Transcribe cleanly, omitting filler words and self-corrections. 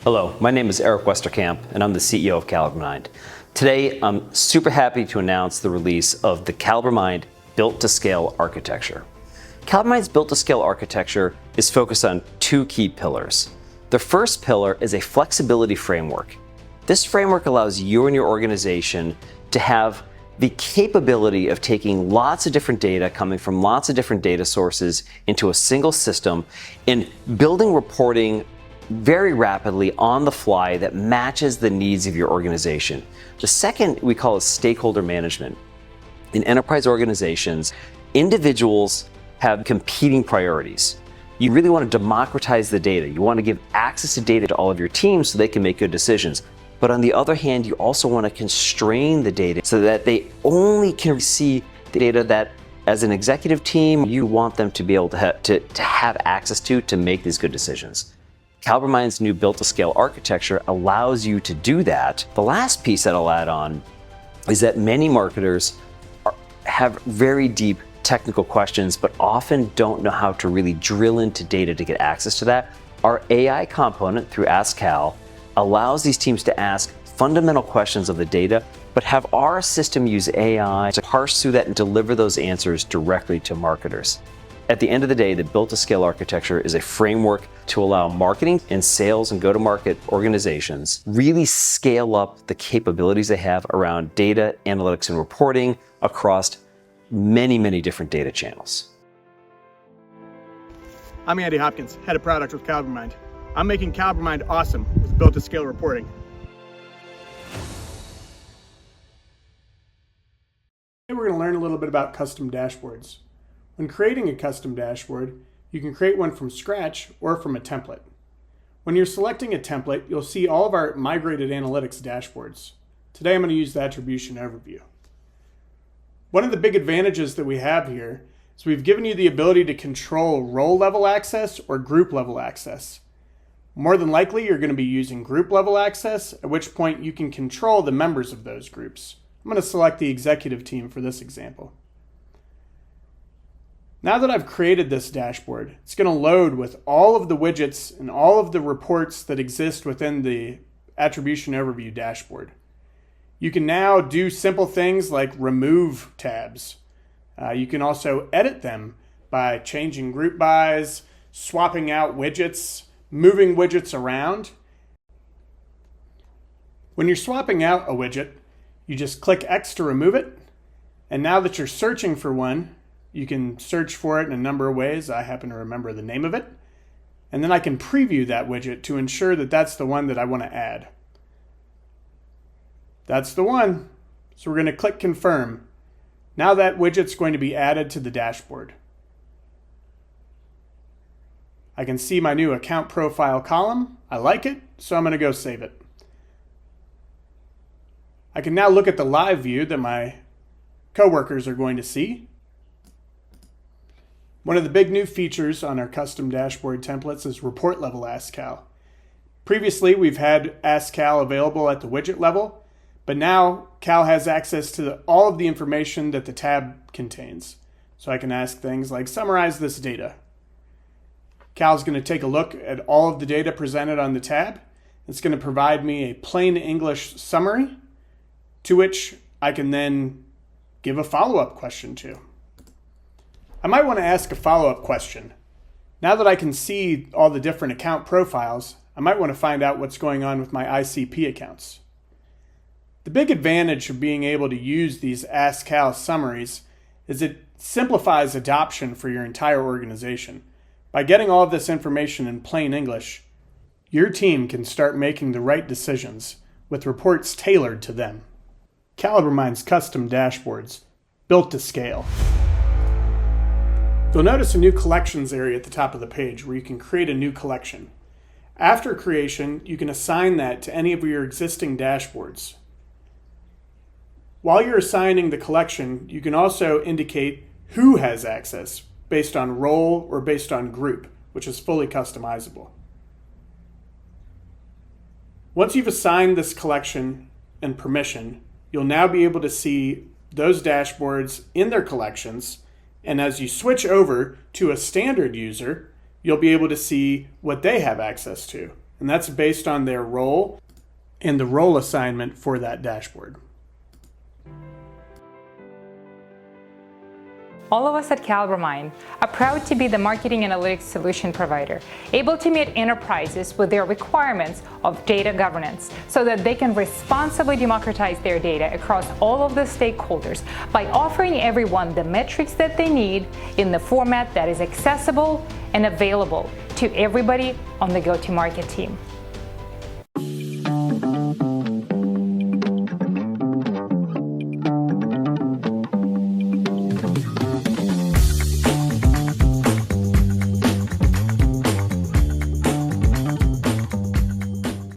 Hello, my name is Eric Westerkamp, and I'm the CEO of CaliberMind. Today, I'm super happy to announce the release of the CaliberMind Built-to-Scale architecture. CaliberMind's Built-to-Scale architecture is focused on two key pillars. The first pillar is a flexibility framework. This framework allows you and your organization to have the capability of taking lots of different data coming from lots of different data sources into a single system and building reporting very rapidly on the fly that matches the needs of your organization. The second we call is stakeholder management. In enterprise organizations, individuals have competing priorities. You really want to democratize the data. You want to give access to data to all of your teams so they can make good decisions. But on the other hand, you also want to constrain the data so that they only can see the data that, as an executive team, you want them to be able to have access to make these good decisions. CaliberMind's new Built-to-Scale architecture allows you to do that. The last piece that I'll add on is that many marketers have very deep technical questions, but often don't know how to really drill into data to get access to that. Our AI component through AskCal allows these teams to ask fundamental questions of the data, but have our system use AI to parse through that and deliver those answers directly to marketers. At the end of the day, the Built-to-Scale architecture is a framework to allow marketing and sales and go-to-market organizations really scale up the capabilities they have around data, analytics, and reporting across many, many different data channels. I'm Andy Hopkins, Head of Product with CaliberMind. I'm making CaliberMind awesome with Built-to-Scale reporting. Today we're going to learn a little bit about custom dashboards. When creating a custom dashboard, you can create one from scratch or from a template. When you're selecting a template, you'll see all of our migrated analytics dashboards. Today I'm going to use the attribution overview. One of the big advantages that we have here is we've given you the ability to control role level access or group level access. More than likely, you're going to be using group level access, at which point you can control the members of those groups. I'm going to select the executive team for this example. Now that I've created this dashboard, it's going to load with all of the widgets and all of the reports that exist within the attribution overview dashboard. You can now do simple things like remove tabs. You can also edit them by changing group bys, swapping out widgets, moving widgets around. When you're swapping out a widget, you just click X to remove it. And now that you're searching for one, you can search for it in a number of ways. I happen to remember the name of it. And then I can preview that widget to ensure that that's the one that I want to add. That's the one. So we're going to click confirm. Now that widget's going to be added to the dashboard. I can see my new account profile column. I like it, so I'm going to go save it. I can now look at the live view that my coworkers are going to see. One of the big new features on our custom dashboard templates is report level AskCal. Previously, we've had AskCal available at the widget level, but now Cal has access to all of the information that the tab contains. So I can ask things like, summarize this data. Cal's going to take a look at all of the data presented on the tab. It's going to provide me a plain English summary to which I can then give a follow-up question to. I might want to ask a follow-up question. Now that I can see all the different account profiles, I might want to find out what's going on with my ICP accounts. The big advantage of being able to use these AskCal summaries is it simplifies adoption for your entire organization. By getting all of this information in plain English, your team can start making the right decisions with reports tailored to them. CaliberMind's custom dashboards, built to scale. You'll notice a new collections area at the top of the page where you can create a new collection. After creation, you can assign that to any of your existing dashboards. While you're assigning the collection, you can also indicate who has access based on role or based on group, which is fully customizable. Once you've assigned this collection and permission, you'll now be able to see those dashboards in their collections, and as you switch over to a standard user, you'll be able to see what they have access to. and that's based on their role and the role assignment for that dashboard. All of us at CaliberMind are proud to be the marketing analytics solution provider, able to meet enterprises with their requirements of data governance so that they can responsibly democratize their data across all of the stakeholders by offering everyone the metrics that they need in the format that is accessible and available to everybody on the go-to-market team.